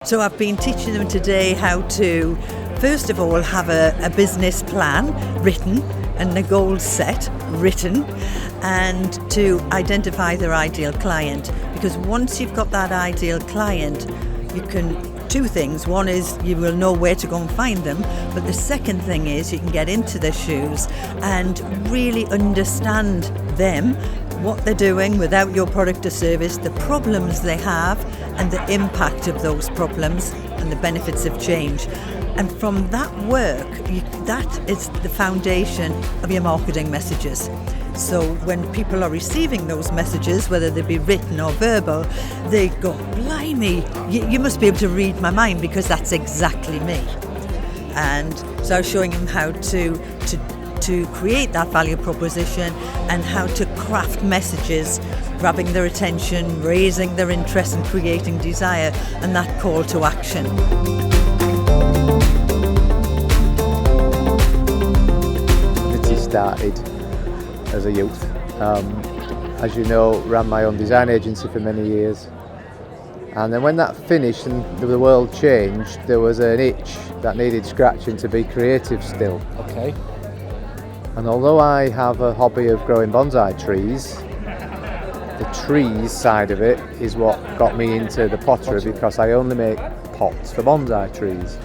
So I've been teaching them today how to, first of all, have a business plan written and the goals set written, and to identify their ideal client. Because once you've got that ideal client, you can, two things. One is you will know where to go and find them, but the second thing is you can get into their shoes and really understand them, what they're doing without your product or service, the problems they have and the impact of those problems and the benefits of change. And from that work, that is the foundation of your marketing messages. So when people are receiving those messages, whether they be written or verbal, they go, blimey, you must be able to read my mind, because that's exactly me. And so I was showing them how to create that value proposition and how to craft messages, grabbing their attention, raising their interest and creating desire, and that call to action. It started as a youth. As you know, ran my own design agency for many years. And then when that finished and the world changed, there was an itch that needed scratching to be creative still. Okay. And although I have a hobby of growing bonsai trees, the trees side of it is what got me into the pottery, because I only make pots for bonsai trees.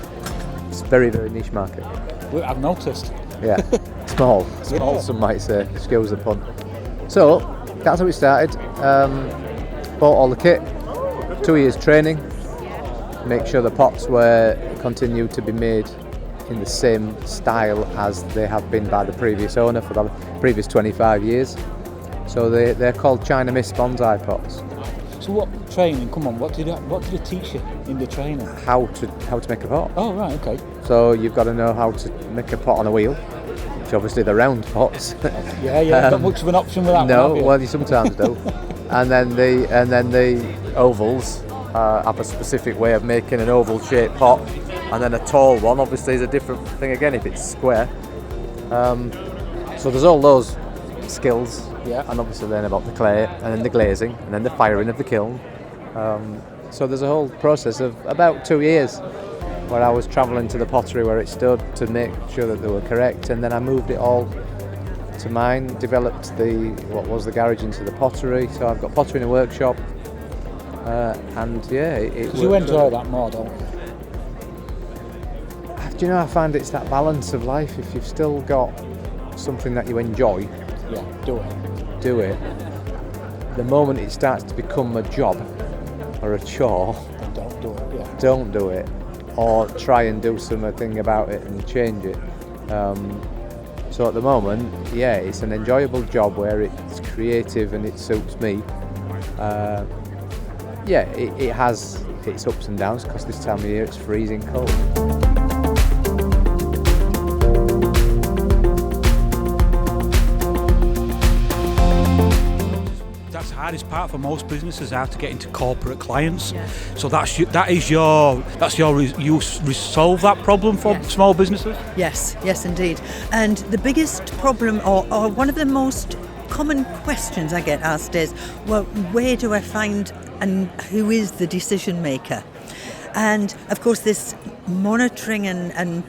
It's a very, very niche market. Well, I've noticed. Yeah, small, Yeah. Some might say, excuse the pun. So, that's how it started. Bought all the kit, 2 years training, make sure the pots continued to be made in the same style as they have been by the previous owner for the previous 25 years. So they're called China Mist bonsai pots. So what training? Come on, what did you teach you in the training? How to make a pot. Oh right, okay. So you've got to know how to make a pot on a wheel, which obviously the round pots. Yeah, not much of an option with that. No, one, have you? well you sometimes do. and then the ovals have a specific way of making an oval shaped pot, and then a tall one obviously is a different thing again if it's square. So there's all those skills. Yeah. And obviously then about the clay, and then the glazing, and then the firing of the kiln. So there's a whole process of about 2 years where I was travelling to the pottery where it stood to make sure that they were correct, and then I moved it all to mine, developed what was the garage into the pottery. So I've got pottery in a workshop, and yeah, it You enjoy that more, don't you? Do you know, I find it's that balance of life. If you've still got something that you enjoy, Yeah, do it. do it. The moment it starts to become a job or a chore, Then don't do it. Yeah. don't do it, or try and do something about it and change it. So at the moment, yeah, it's an enjoyable job where it's creative and it suits me. Yeah, it has its ups and downs, because this time of year it's freezing cold. That's the hardest part for most businesses, how to get into corporate clients. Yes. So you solve that problem for Yes. small businesses. Yes, indeed. And the biggest problem, or one of the most common questions I get asked is, well, where do I find and who is the decision maker? And of course this monitoring and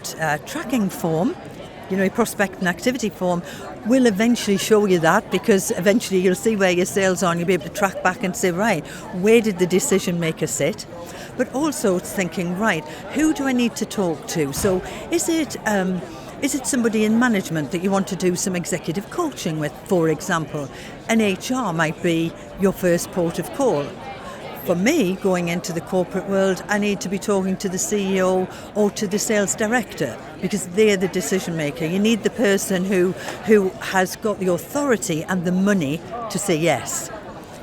tracking form, your prospect and activity form, will eventually show you that, because eventually you'll see where your sales are and you'll be able to track back and say, right, where did the decision maker sit? But also it's thinking, right, who do I need to talk to? So is it somebody in management that you want to do some executive coaching with, for example? And HR might be your first port of call. For me, going into the corporate world, I need to be talking to the CEO or to the sales director, because they're the decision maker. You need the person who has got the authority and the money to say yes.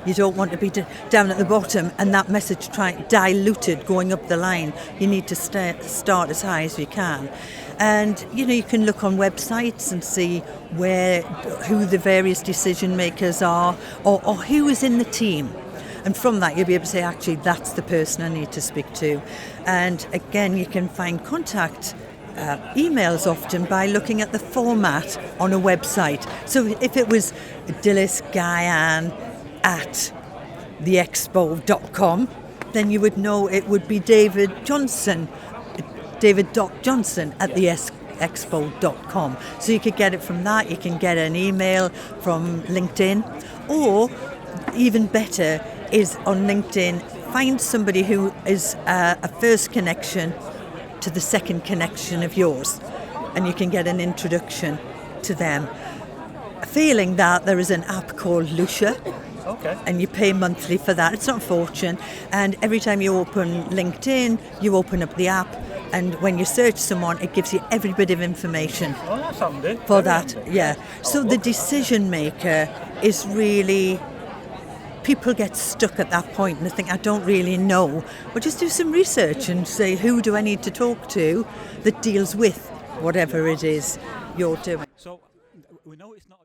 You don't want to be down at the bottom and that message diluted going up the line. You need to start as high as you can. And you can look on websites and see who the various decision makers are, or who is in the team. And from that, you'll be able to say, actually, that's the person I need to speak to. And again, you can find contact emails often by looking at the format on a website. So if it was Dillis Guyan at theexpo.com, then you would know it would be David Johnson, David.Johnson at the expo.com. So you could get it from that. You can get an email from LinkedIn, or even better is on LinkedIn, find somebody who is a first connection to the second connection of yours, and you can get an introduction to them. Failing that, there is an app called Lucia. Okay. And you pay monthly for that. It's not a fortune. And every time you open LinkedIn, you open up the app, and when you search someone, it gives you every bit of information Oh, that's handy. for Very that. handy. Yeah. So the decision maker is really, people get stuck at that point and they think, I don't really know. Well, just do some research and say, who do I need to talk to that deals with whatever it is you're doing. So we know it's not